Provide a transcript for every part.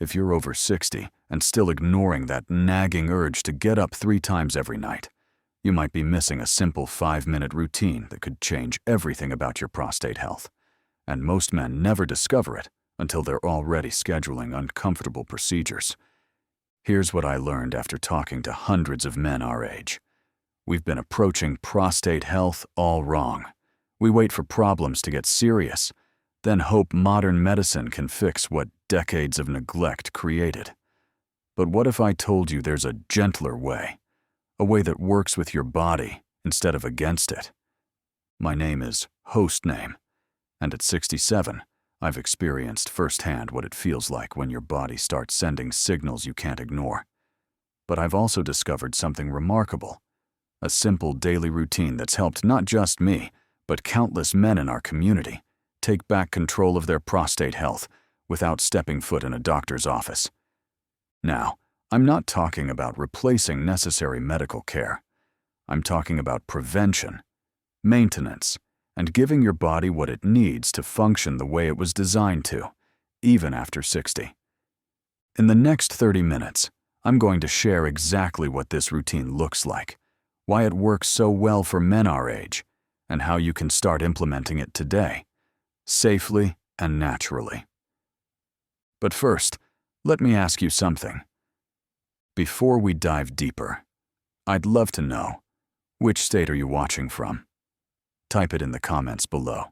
If you're over 60 and still ignoring that nagging urge to get up 3 times every night, you might be missing a simple 5-minute routine that could change everything about your prostate health. And most men never discover it until they're already scheduling uncomfortable procedures. Here's what I learned after talking to hundreds of men our age. We've been approaching prostate health all wrong. We wait for problems to get serious, then hope modern medicine can fix what decades of neglect created. But what if I told you there's a gentler way, a way that works with your body instead of against it? My name is Hostname, and at 67, I've experienced firsthand what it feels like when your body starts sending signals you can't ignore. But I've also discovered something remarkable, a simple daily routine that's helped not just me, but countless men in our community take back control of their prostate health without stepping foot in a doctor's office. Now, I'm not talking about replacing necessary medical care. I'm talking about prevention, maintenance, and giving your body what it needs to function the way it was designed to, even after 60. In the next 30 minutes, I'm going to share exactly what this routine looks like, why it works so well for men our age, and how you can start implementing it today, safely and naturally. But first, let me ask you something. Before we dive deeper, I'd love to know, which state are you watching from? Type it in the comments below.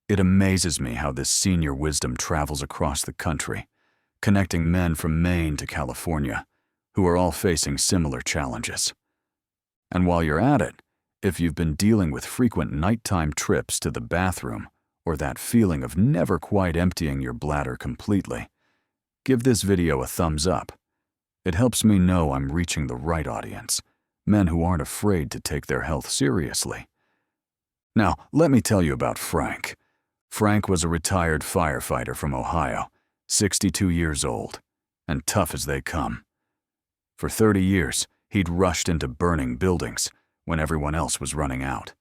It amazes me how this senior wisdom travels across the country, connecting men from Maine to California, who are all facing similar challenges. And while you're at it, if you've been dealing with frequent nighttime trips to the bathroom or that feeling of never quite emptying your bladder completely, give this video a thumbs up. It helps me know I'm reaching the right audience, men who aren't afraid to take their health seriously. Now, let me tell you about Frank. Frank was a retired firefighter from Ohio, 62 years old, and tough as they come. For 30 years, he'd rushed into burning buildings when everyone else was running out.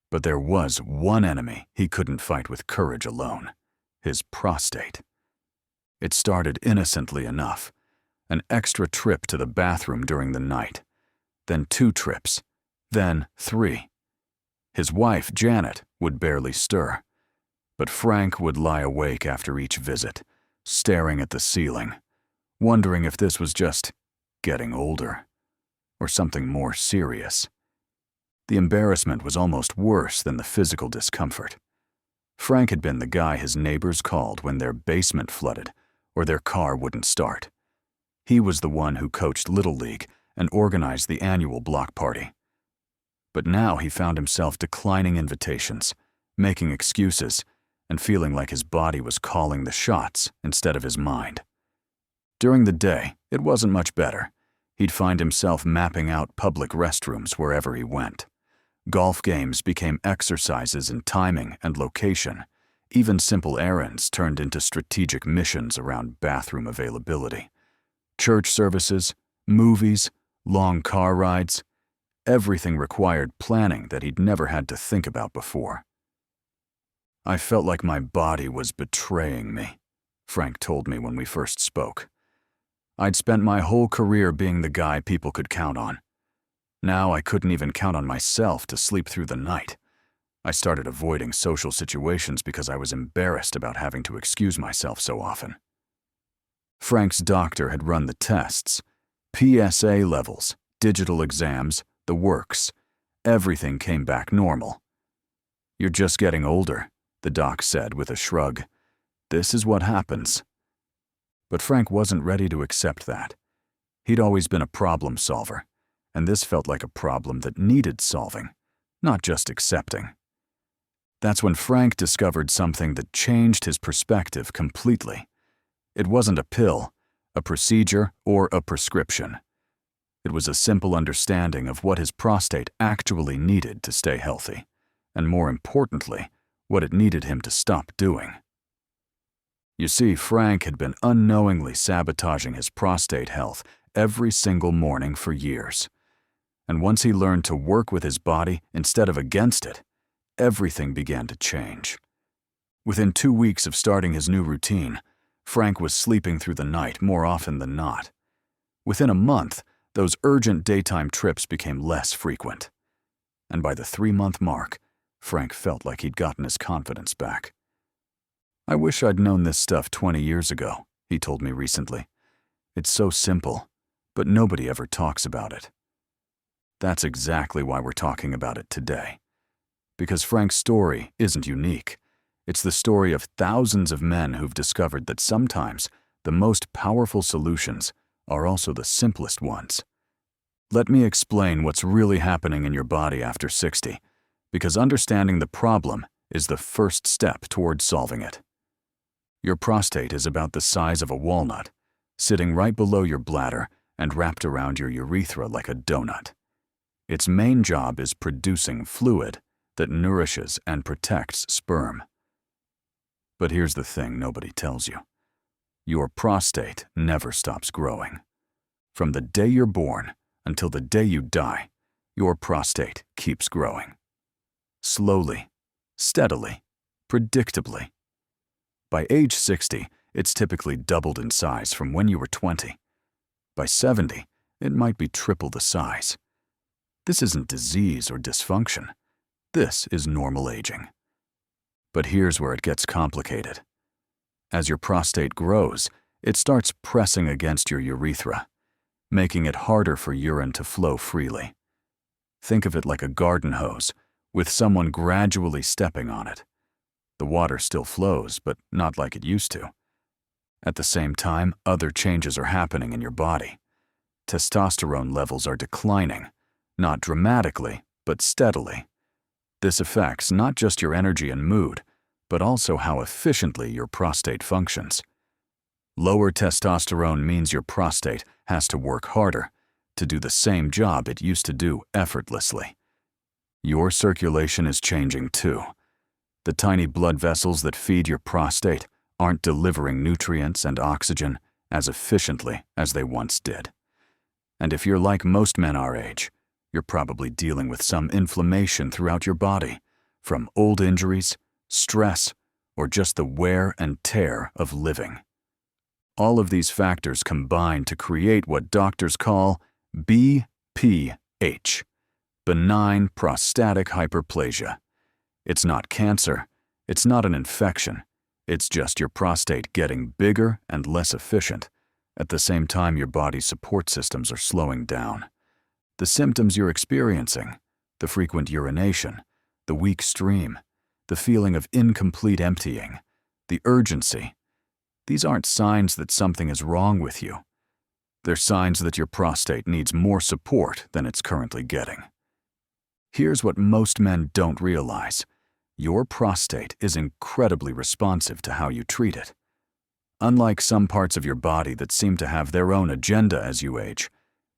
But there was one enemy he couldn't fight with courage alone: his prostate. It started innocently enough: an extra trip to the bathroom during the night, then 2 trips, then 3. His wife, Janet, would barely stir, but Frank would lie awake after each visit, staring at the ceiling, wondering if this was just getting older or something more serious. The embarrassment was almost worse than the physical discomfort. Frank had been the guy his neighbors called when their basement flooded or their car wouldn't start. He was the one who coached Little League and organized the annual block party. But now he found himself declining invitations, making excuses, and feeling like his body was calling the shots instead of his mind. During the day, it wasn't much better. He'd find himself mapping out public restrooms wherever he went. Golf games became exercises in timing and location. Even simple errands turned into strategic missions around bathroom availability. Church services, movies, long car rides, everything required planning that he'd never had to think about before. I felt like my body was betraying me, Frank told me when we first spoke. I'd spent my whole career being the guy people could count on. Now I couldn't even count on myself to sleep through the night. I started avoiding social situations because I was embarrassed about having to excuse myself so often. Frank's doctor had run the tests, PSA levels, digital exams, the works. Everything came back normal. "You're just getting older," the doc said with a shrug. "This is what happens." But Frank wasn't ready to accept that. He'd always been a problem solver, and this felt like a problem that needed solving, not just accepting. That's when Frank discovered something that changed his perspective completely. It wasn't a pill, a procedure, or a prescription. It was a simple understanding of what his prostate actually needed to stay healthy, and more importantly, what it needed him to stop doing. You see, Frank had been unknowingly sabotaging his prostate health every single morning for years. And once he learned to work with his body instead of against it, everything began to change. Within 2 weeks of starting his new routine, Frank was sleeping through the night more often than not. Within a month, those urgent daytime trips became less frequent. And by the 3-month mark, Frank felt like he'd gotten his confidence back. "I wish I'd known this stuff 20 years ago," he told me recently. "It's so simple, but nobody ever talks about it." That's exactly why we're talking about it today. Because Frank's story isn't unique. It's the story of thousands of men who've discovered that sometimes the most powerful solutions are also the simplest ones. Let me explain what's really happening in your body after 60, because understanding the problem is the first step toward solving it. Your prostate is about the size of a walnut, sitting right below your bladder and wrapped around your urethra like a donut. Its main job is producing fluid that nourishes and protects sperm. But here's the thing nobody tells you. Your prostate never stops growing. From the day you're born until the day you die, your prostate keeps growing. Slowly, steadily, predictably. By age 60, it's typically doubled in size from when you were 20. By 70, it might be triple the size. This isn't disease or dysfunction. This is normal aging. But here's where it gets complicated. As your prostate grows, it starts pressing against your urethra, making it harder for urine to flow freely. Think of it like a garden hose, with someone gradually stepping on it. The water still flows, but not like it used to. At the same time, other changes are happening in your body. Testosterone levels are declining, not dramatically, but steadily. This affects not just your energy and mood, but also how efficiently your prostate functions. Lower testosterone means your prostate has to work harder to do the same job it used to do effortlessly. Your circulation is changing too. The tiny blood vessels that feed your prostate aren't delivering nutrients and oxygen as efficiently as they once did. And if you're like most men our age, you're probably dealing with some inflammation throughout your body, from old injuries, stress, or just the wear and tear of living. All of these factors combine to create what doctors call BPH, benign prostatic hyperplasia. It's not cancer, it's not an infection, it's just your prostate getting bigger and less efficient. At the same time, your body's support systems are slowing down. The symptoms you're experiencing, the frequent urination, the weak stream, the feeling of incomplete emptying, the urgency, these aren't signs that something is wrong with you. They're signs that your prostate needs more support than it's currently getting. Here's what most men don't realize. Your prostate is incredibly responsive to how you treat it. Unlike some parts of your body that seem to have their own agenda as you age,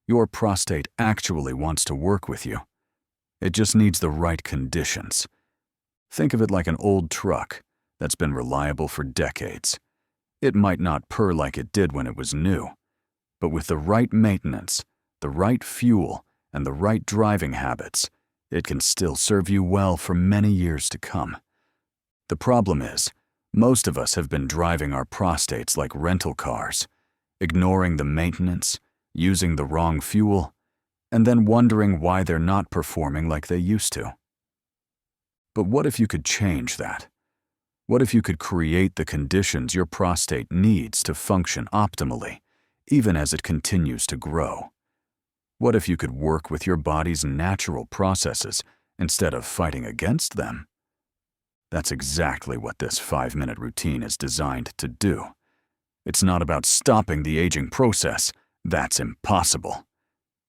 your prostate actually wants to work with you. It just needs the right conditions. Think of it like an old truck that's been reliable for decades. It might not purr like it did when it was new, but with the right maintenance, the right fuel, and the right driving habits, it can still serve you well for many years to come. The problem is, most of us have been driving our prostates like rental cars, ignoring the maintenance, using the wrong fuel, and then wondering why they're not performing like they used to. But what if you could change that? What if you could create the conditions your prostate needs to function optimally, even as it continues to grow? What if you could work with your body's natural processes instead of fighting against them? That's exactly what this 5-minute routine is designed to do. It's not about stopping the aging process. That's impossible.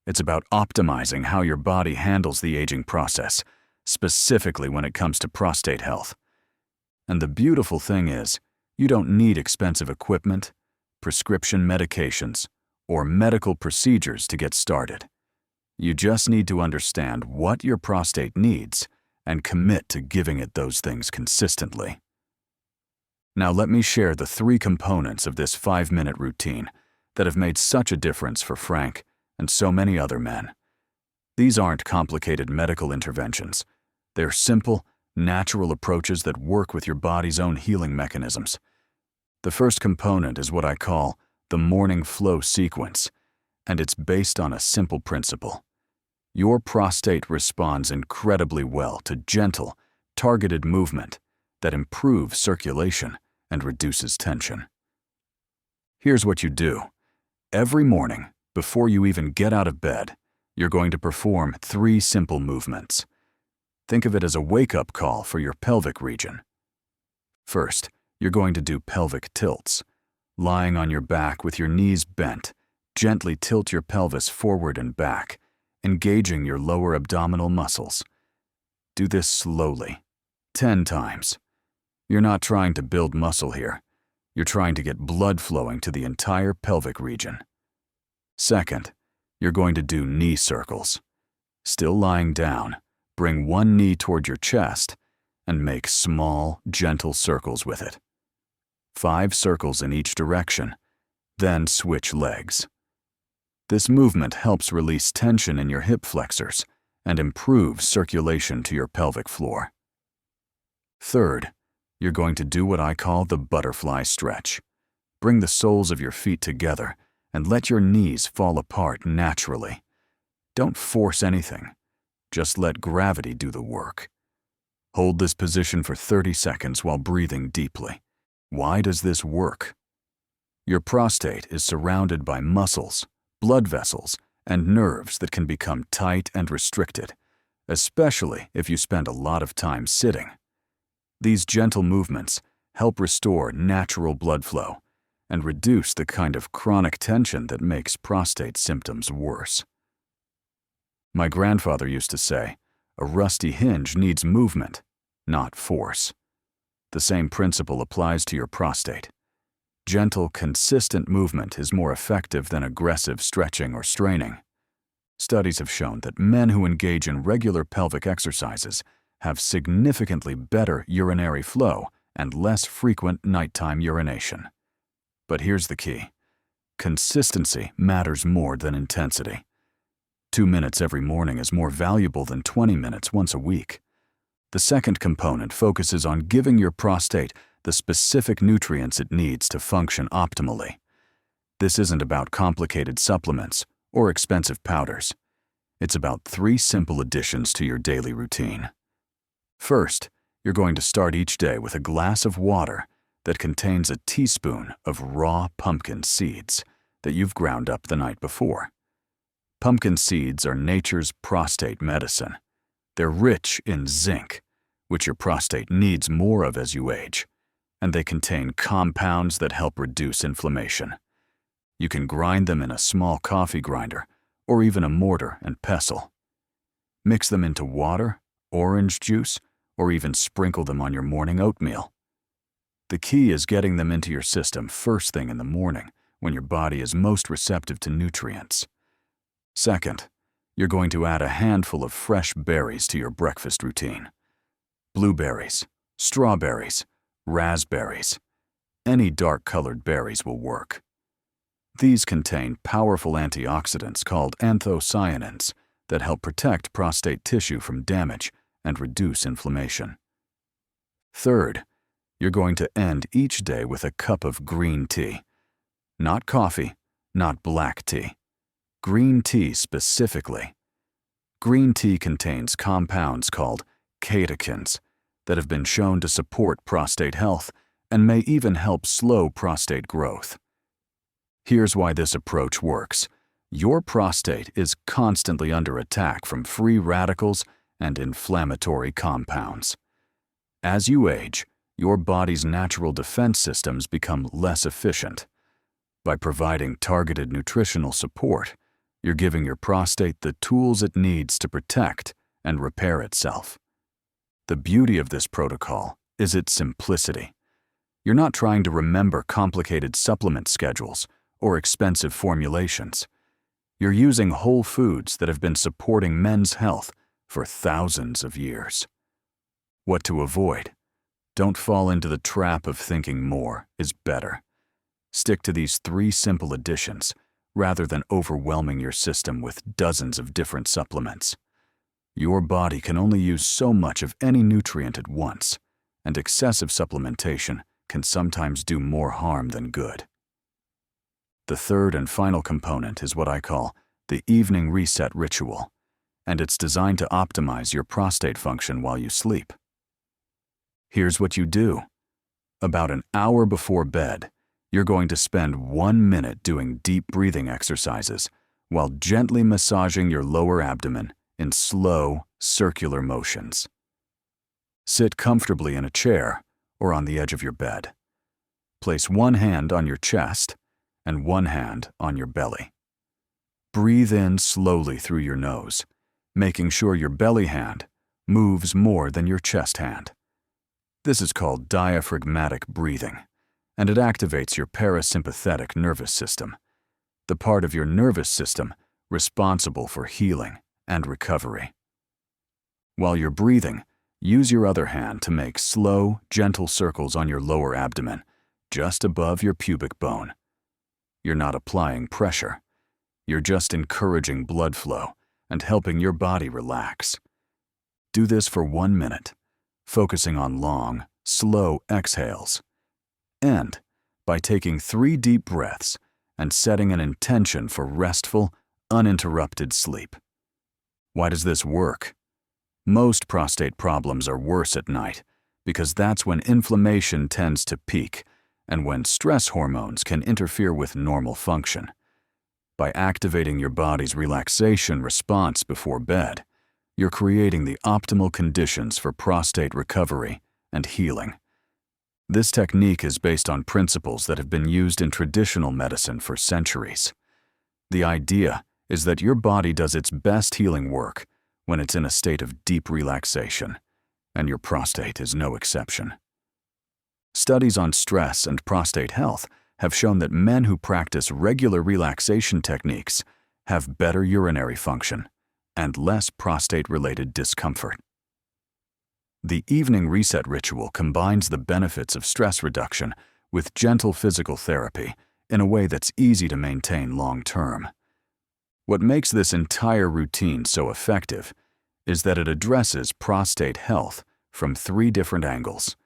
It's about optimizing how your body handles the aging process, specifically when it comes to prostate health. And the beautiful thing is, you don't need expensive equipment, prescription medications, or medical procedures to get started. You just need to understand what your prostate needs and commit to giving it those things consistently. Now let me share the 3 components of this 5-minute routine that have made such a difference for Frank and so many other men. These aren't complicated medical interventions. They're simple, natural approaches that work with your body's own healing mechanisms. The first component is what I call the morning flow sequence, and it's based on a simple principle. Your prostate responds incredibly well to gentle, targeted movement that improves circulation and reduces tension. Here's what you do. Every morning, before you even get out of bed, you're going to perform 3 simple movements. Think of it as a wake-up call for your pelvic region. First, you're going to do pelvic tilts. Lying on your back with your knees bent, gently tilt your pelvis forward and back, engaging your lower abdominal muscles. Do this slowly, 10 times. You're not trying to build muscle here. You're trying to get blood flowing to the entire pelvic region. Second, you're going to do knee circles. Still lying down, bring one knee toward your chest and make small, gentle circles with it. 5 circles in each direction, then switch legs. This movement helps release tension in your hip flexors and improves circulation to your pelvic floor. Third, you're going to do what I call the butterfly stretch. Bring the soles of your feet together and let your knees fall apart naturally. Don't force anything. Just let gravity do the work. Hold this position for 30 seconds while breathing deeply. Why does this work? Your prostate is surrounded by muscles, blood vessels, and nerves that can become tight and restricted, especially if you spend a lot of time sitting. These gentle movements help restore natural blood flow and reduce the kind of chronic tension that makes prostate symptoms worse. My grandfather used to say, a rusty hinge needs movement, not force. The same principle applies to your prostate. Gentle, consistent movement is more effective than aggressive stretching or straining. Studies have shown that men who engage in regular pelvic exercises have significantly better urinary flow and less frequent nighttime urination. But here's the key. Consistency matters more than intensity. 2 minutes every morning is more valuable than 20 minutes once a week. The second component focuses on giving your prostate the specific nutrients it needs to function optimally. This isn't about complicated supplements or expensive powders. It's about 3 simple additions to your daily routine. First, you're going to start each day with a glass of water that contains a teaspoon of raw pumpkin seeds that you've ground up the night before. Pumpkin seeds are nature's prostate medicine. They're rich in zinc, which your prostate needs more of as you age, and they contain compounds that help reduce inflammation. You can grind them in a small coffee grinder or even a mortar and pestle. Mix them into water, orange juice, or even sprinkle them on your morning oatmeal. The key is getting them into your system first thing in the morning when your body is most receptive to nutrients. Second, you're going to add a handful of fresh berries to your breakfast routine. Blueberries, strawberries, raspberries. Any dark-colored berries will work. These contain powerful antioxidants called anthocyanins that help protect prostate tissue from damage and reduce inflammation. Third, you're going to end each day with a cup of green tea. Not coffee, not black tea. Green tea specifically. Green tea contains compounds called catechins that have been shown to support prostate health and may even help slow prostate growth. Here's why this approach works. Your prostate is constantly under attack from free radicals and inflammatory compounds. As you age, your body's natural defense systems become less efficient. By providing targeted nutritional support, you're giving your prostate the tools it needs to protect and repair itself. The beauty of this protocol is its simplicity. You're not trying to remember complicated supplement schedules or expensive formulations. You're using whole foods that have been supporting men's health for thousands of years. What to avoid? Don't fall into the trap of thinking more is better. Stick to these 3 simple additions rather than overwhelming your system with dozens of different supplements. Your body can only use so much of any nutrient at once, and excessive supplementation can sometimes do more harm than good. The third and final component is what I call the evening reset ritual, and it's designed to optimize your prostate function while you sleep. Here's what you do. About an hour before bed, you're going to spend 1 minute doing deep breathing exercises while gently massaging your lower abdomen in slow, circular motions. Sit comfortably in a chair or on the edge of your bed. Place one hand on your chest and one hand on your belly. Breathe in slowly through your nose, making sure your belly hand moves more than your chest hand. This is called diaphragmatic breathing, and it activates your parasympathetic nervous system, the part of your nervous system responsible for healing and recovery. While you're breathing, use your other hand to make slow, gentle circles on your lower abdomen, just above your pubic bone. You're not applying pressure. You're just encouraging blood flow and helping your body relax. Do this for 1 minute, focusing on long, slow exhales. End by taking 3 deep breaths and setting an intention for restful, uninterrupted sleep. Why does this work? Most prostate problems are worse at night because that's when inflammation tends to peak and when stress hormones can interfere with normal function. By activating your body's relaxation response before bed, you're creating the optimal conditions for prostate recovery and healing. This technique is based on principles that have been used in traditional medicine for centuries. The idea is that your body does its best healing work when it's in a state of deep relaxation, and your prostate is no exception. Studies on stress and prostate health have shown that men who practice regular relaxation techniques have better urinary function and less prostate-related discomfort. The evening reset ritual combines the benefits of stress reduction with gentle physical therapy in a way that's easy to maintain long-term. What makes this entire routine so effective is that it addresses prostate health from 3 different angles: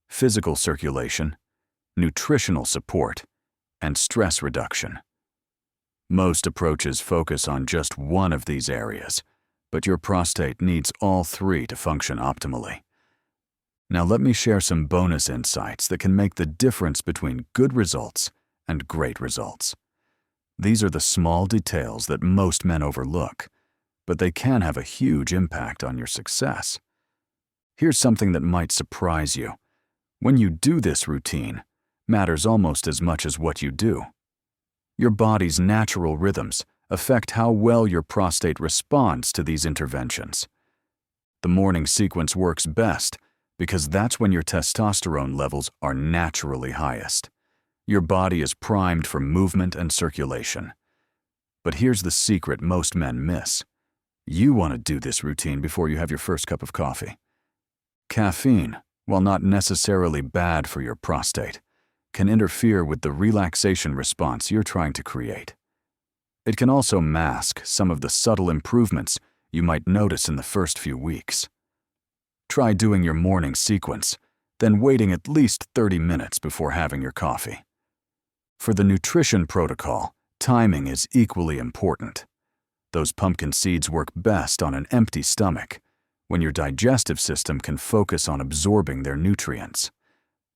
physical circulation, nutritional support, and stress reduction. Most approaches focus on just one of these areas, but your prostate needs all 3 to function optimally. Now let me share some bonus insights that can make the difference between good results and great results. These are the small details that most men overlook, but they can have a huge impact on your success. Here's something that might surprise you. When you do this routine, matters almost as much as what you do. Your body's natural rhythms affect how well your prostate responds to these interventions. The morning sequence works best because that's when your testosterone levels are naturally highest. Your body is primed for movement and circulation. But here's the secret most men miss. You want to do this routine before you have your first cup of coffee. Caffeine, while not necessarily bad for your prostate, can interfere with the relaxation response you're trying to create. It can also mask some of the subtle improvements you might notice in the first few weeks. Try doing your morning sequence, then waiting at least 30 minutes before having your coffee. For the nutrition protocol, timing is equally important. Those pumpkin seeds work best on an empty stomach, when your digestive system can focus on absorbing their nutrients.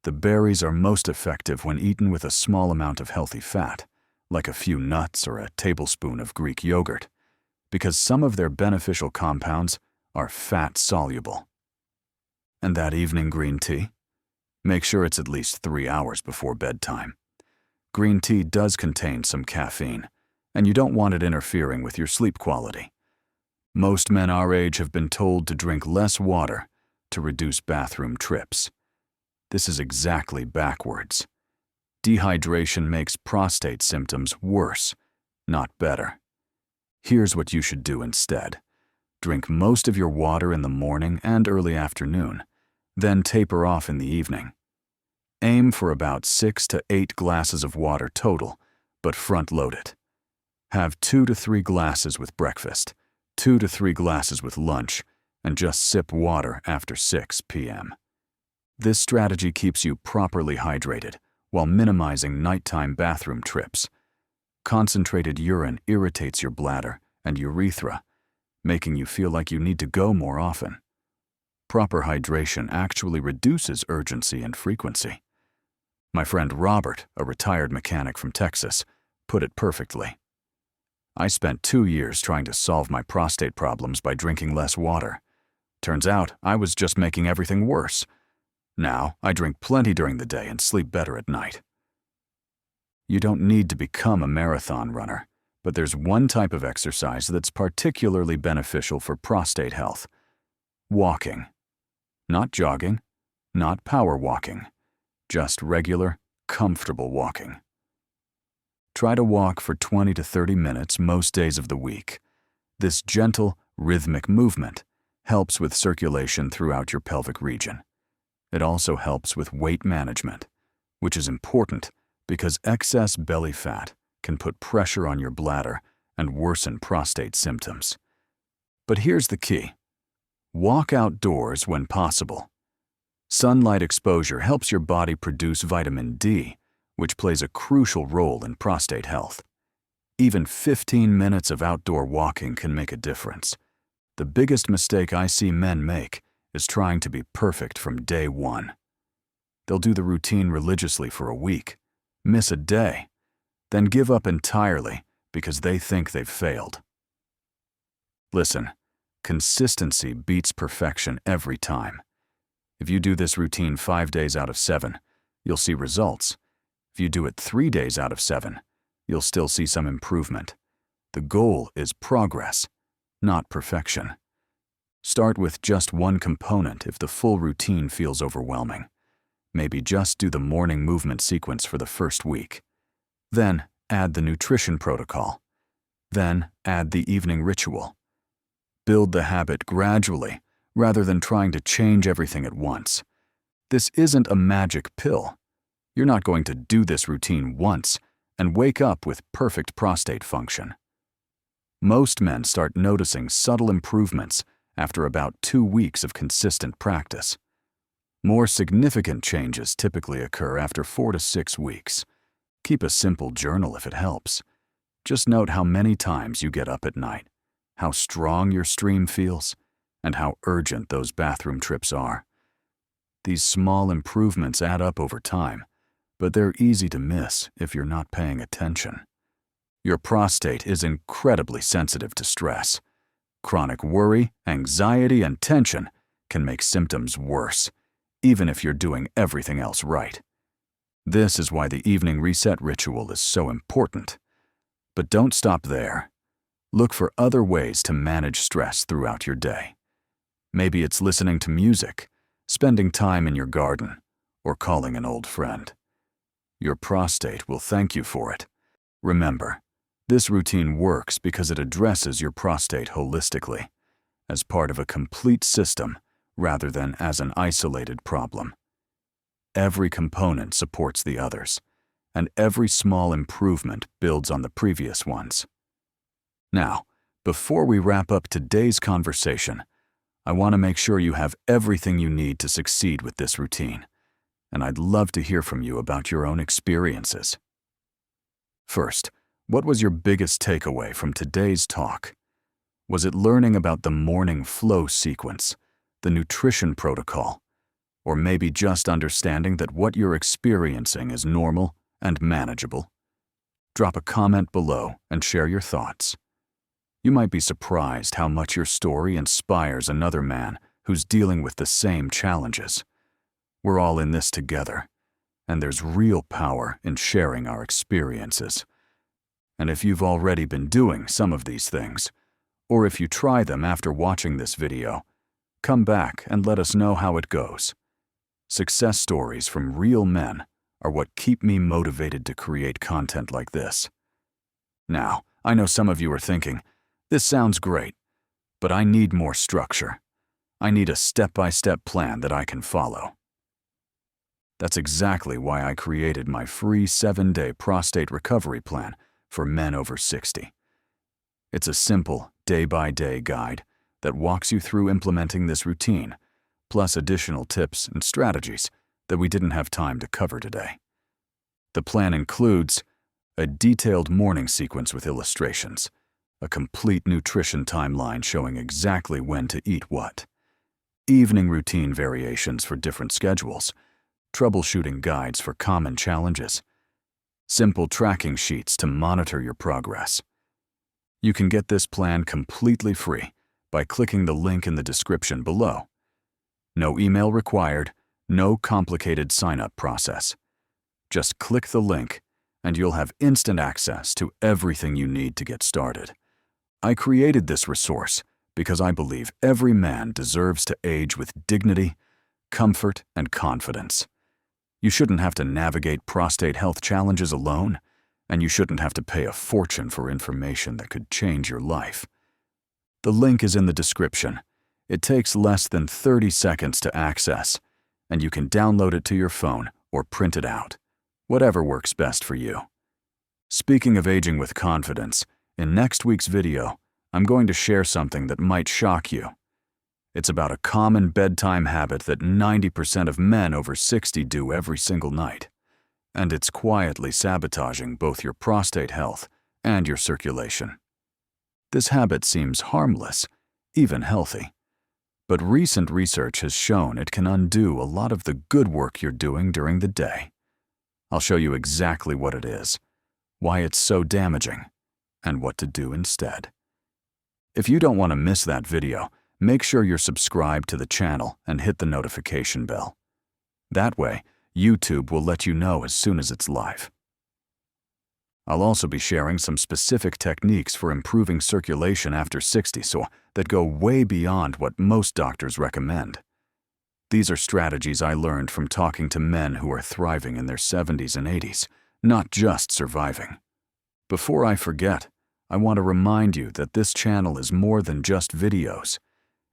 The berries are most effective when eaten with a small amount of healthy fat, like a few nuts or a tablespoon of Greek yogurt, because some of their beneficial compounds are fat-soluble. And that evening green tea? Make sure it's at least 3 hours before bedtime. Green tea does contain some caffeine, and you don't want it interfering with your sleep quality. Most men our age have been told to drink less water to reduce bathroom trips. This is exactly backwards. Dehydration makes prostate symptoms worse, not better. Here's what you should do instead. Drink most of your water in the morning and early afternoon, then taper off in the evening. Aim for about 6 to 8 glasses of water total, but front-load it. Have 2 to 3 glasses with breakfast, 2 to 3 glasses with lunch, and just sip water after 6 p.m. This strategy keeps you properly hydrated while minimizing nighttime bathroom trips. Concentrated urine irritates your bladder and urethra, making you feel like you need to go more often. Proper hydration actually reduces urgency and frequency. My friend Robert, a retired mechanic from Texas, put it perfectly. I spent 2 years trying to solve my prostate problems by drinking less water. Turns out I was just making everything worse. Now I drink plenty during the day and sleep better at night. You don't need to become a marathon runner, but there's one type of exercise that's particularly beneficial for prostate health: walking. Not jogging, not power walking, just regular, comfortable walking. Try to walk for 20 to 30 minutes most days of the week. This gentle, rhythmic movement helps with circulation throughout your pelvic region. It also helps with weight management, which is important because excess belly fat can put pressure on your bladder and worsen prostate symptoms. But here's the key: walk outdoors when possible. Sunlight exposure helps your body produce vitamin D, which plays a crucial role in prostate health. Even 15 minutes of outdoor walking can make a difference. The biggest mistake I see men make is trying to be perfect from day one. They'll do the routine religiously for a week, miss a day, then give up entirely because they think they've failed. Listen, consistency beats perfection every time. If you do this routine 5 days out of 7, you'll see results. If you do it 3 days out of 7, you'll still see some improvement. The goal is progress, not perfection. Start with just one component if the full routine feels overwhelming. Maybe just do the morning movement sequence for the first week. Then add the nutrition protocol. Then add the evening ritual. Build the habit gradually rather than trying to change everything at once. This isn't a magic pill. You're not going to do this routine once and wake up with perfect prostate function. Most men start noticing subtle improvements after about 2 weeks of consistent practice. More significant changes typically occur after 4 to 6 weeks. Keep a simple journal if it helps. Just note how many times you get up at night, how strong your stream feels, and how urgent those bathroom trips are. These small improvements add up over time, but they're easy to miss if you're not paying attention. Your prostate is incredibly sensitive to stress. Chronic worry, anxiety, and tension can make symptoms worse, even if you're doing everything else right. This is why the evening reset ritual is so important. But don't stop there. Look for other ways to manage stress throughout your day. Maybe it's listening to music, spending time in your garden, or calling an old friend. Your prostate will thank you for it. Remember, this routine works because it addresses your prostate holistically, as part of a complete system rather than as an isolated problem. Every component supports the others, and every small improvement builds on the previous ones. Now, before we wrap up today's conversation, I want to make sure you have everything you need to succeed with this routine, and I'd love to hear from you about your own experiences. First, what was your biggest takeaway from today's talk? Was it learning about the morning flow sequence, the nutrition protocol, or maybe just understanding that what you're experiencing is normal and manageable? Drop a comment below and share your thoughts. You might be surprised how much your story inspires another man who's dealing with the same challenges. We're all in this together, and there's real power in sharing our experiences. And if you've already been doing some of these things, or if you try them after watching this video, come back and let us know how it goes. Success stories from real men are what keep me motivated to create content like this. Now, I know some of you are thinking, this sounds great, but I need more structure. I need a step-by-step plan that I can follow. That's exactly why I created my free 7-day prostate recovery plan for men over 60. It's a simple, day-by-day guide that walks you through implementing this routine, plus additional tips and strategies that we didn't have time to cover today. The plan includes a detailed morning sequence with illustrations, a complete nutrition timeline showing exactly when to eat what, evening routine variations for different schedules, troubleshooting guides for common challenges, simple tracking sheets to monitor your progress. You can get this plan completely free by clicking the link in the description below. No email required, no complicated sign-up process. Just click the link and you'll have instant access to everything you need to get started. I created this resource because I believe every man deserves to age with dignity, comfort, and confidence. You shouldn't have to navigate prostate health challenges alone, and you shouldn't have to pay a fortune for information that could change your life. The link is in the description. It takes less than 30 seconds to access, and you can download it to your phone or print it out, whatever works best for you. Speaking of aging with confidence, in next week's video, I'm going to share something that might shock you. It's about a common bedtime habit that 90% of men over 60 do every single night. And it's quietly sabotaging both your prostate health and your circulation. This habit seems harmless, even healthy. But recent research has shown it can undo a lot of the good work you're doing during the day. I'll show you exactly what it is, why it's so damaging, and what to do instead. If you don't want to miss that video, make sure you're subscribed to the channel and hit the notification bell. That way, YouTube will let you know as soon as it's live. I'll also be sharing some specific techniques for improving circulation after 60 that go way beyond what most doctors recommend. These are strategies I learned from talking to men who are thriving in their 70s and 80s, not just surviving. Before I forget, I want to remind you that this channel is more than just videos.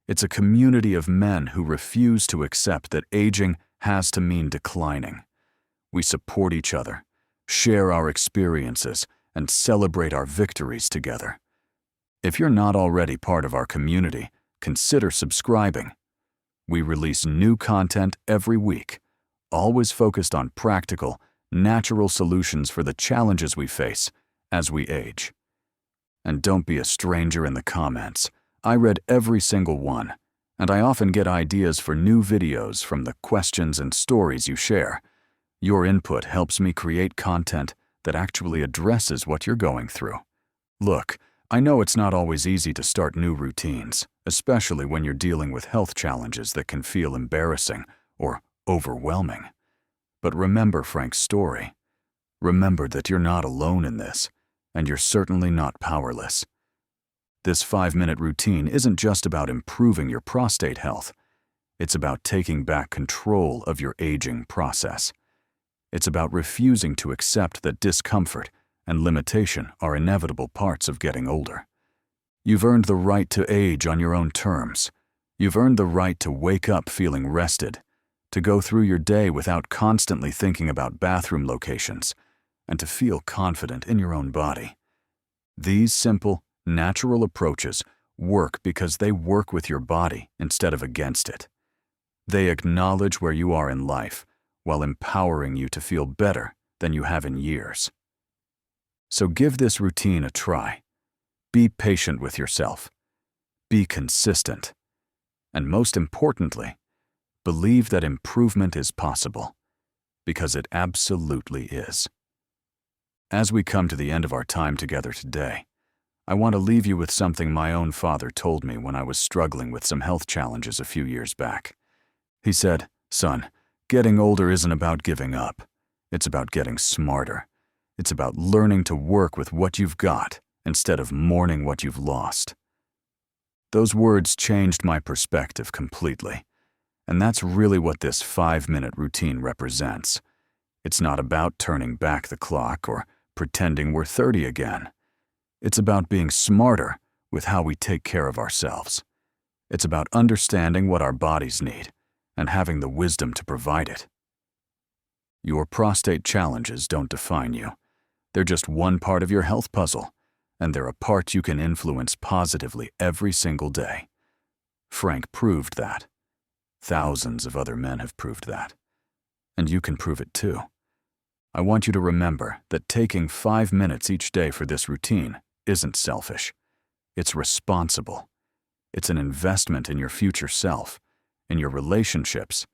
It's a community of men who refuse to accept that aging has to mean declining. We support each other, share our experiences, and celebrate our victories together. If you're not already part of our community, consider subscribing. We release new content every week, always focused on practical, natural solutions for the challenges we face as we age. And don't be a stranger in the comments. I read every single one, and I often get ideas for new videos from the questions and stories you share. Your input helps me create content that actually addresses what you're going through. Look, I know it's not always easy to start new routines, especially when you're dealing with health challenges that can feel embarrassing or overwhelming. But remember Frank's story. Remember that you're not alone in this, and you're certainly not powerless. This 5-minute routine isn't just about improving your prostate health. It's about taking back control of your aging process. It's about refusing to accept that discomfort and limitation are inevitable parts of getting older. You've earned the right to age on your own terms. You've earned the right to wake up feeling rested, to go through your day without constantly thinking about bathroom locations, and to feel confident in your own body. These simple, natural approaches work because they work with your body instead of against it. They acknowledge where you are in life while empowering you to feel better than you have in years. So give this routine a try. Be patient with yourself. Be consistent. And most importantly, believe that improvement is possible, because it absolutely is. As we come to the end of our time together today, I want to leave you with something my own father told me when I was struggling with some health challenges a few years back. He said, "Son, getting older isn't about giving up. It's about getting smarter. It's about learning to work with what you've got instead of mourning what you've lost." Those words changed my perspective completely. And that's really what this 5-minute routine represents. It's not about turning back the clock or pretending we're 30 again. It's about being smarter with how we take care of ourselves. It's about understanding what our bodies need and having the wisdom to provide it. Your prostate challenges don't define you. They're just one part of your health puzzle, and they're a part you can influence positively every single day. Frank proved that. Thousands of other men have proved that. And you can prove it too. I want you to remember that taking 5 minutes each day for this routine isn't selfish. It's responsible. It's an investment in your future self, in your relationships,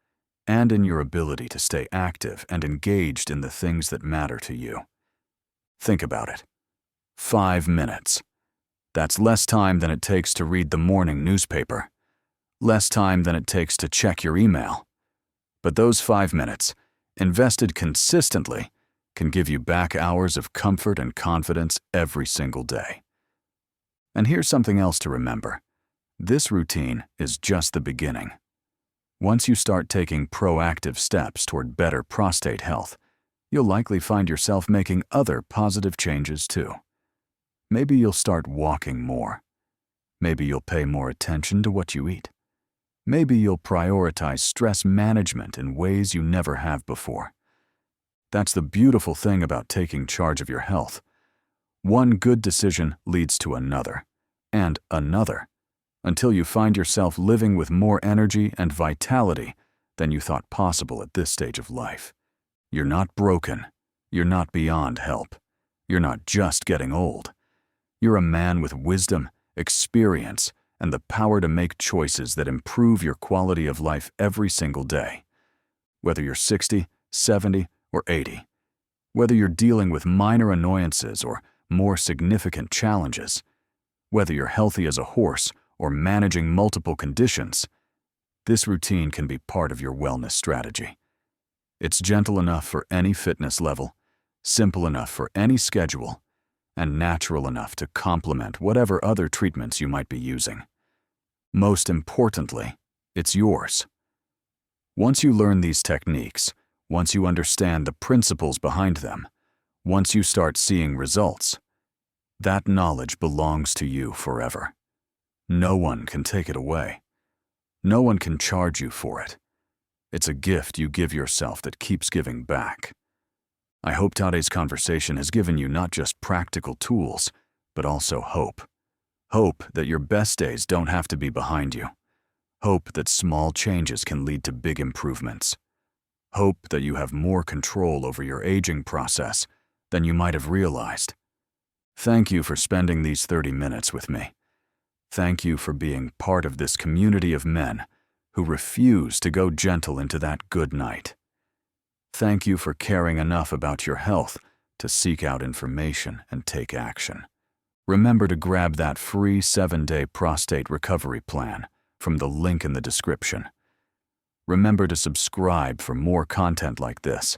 and in your ability to stay active and engaged in the things that matter to you. Think about it. 5 minutes. That's less time than it takes to read the morning newspaper, less time than it takes to check your email. But those 5 minutes, invested consistently, can give you back hours of comfort and confidence every single day. And here's something else to remember. This routine is just the beginning. Once you start taking proactive steps toward better prostate health, you'll likely find yourself making other positive changes too. Maybe you'll start walking more. Maybe you'll pay more attention to what you eat. Maybe you'll prioritize stress management in ways you never have before. That's the beautiful thing about taking charge of your health. One good decision leads to another, and another, until you find yourself living with more energy and vitality than you thought possible at this stage of life. You're not broken. You're not beyond help. You're not just getting old. You're a man with wisdom, experience, and the power to make choices that improve your quality of life every single day. Whether you're 60, 70, or 80, whether you're dealing with minor annoyances or more significant challenges, whether you're healthy as a horse or managing multiple conditions, this routine can be part of your wellness strategy. It's gentle enough for any fitness level, simple enough for any schedule, and natural enough to complement whatever other treatments you might be using. Most importantly, it's yours. Once you learn these techniques, once you understand the principles behind them, once you start seeing results, that knowledge belongs to you forever. No one can take it away. No one can charge you for it. It's a gift you give yourself that keeps giving back. I hope today's conversation has given you not just practical tools, but also hope. Hope that your best days don't have to be behind you. Hope that small changes can lead to big improvements. Hope that you have more control over your aging process than you might have realized. Thank you for spending these 30 minutes with me. Thank you for being part of this community of men who refuse to go gentle into that good night. Thank you for caring enough about your health to seek out information and take action. Remember to grab that free 7-day prostate recovery plan from the link in the description. Remember to subscribe for more content like this.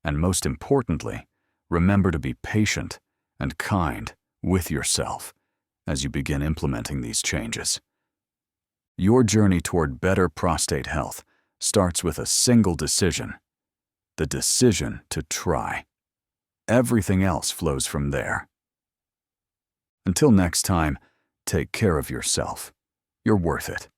And most importantly, remember to be patient and kind with yourself as you begin implementing these changes. Your journey toward better prostate health starts with a single decision: the decision to try. Everything else flows from there. Until next time, take care of yourself. You're worth it.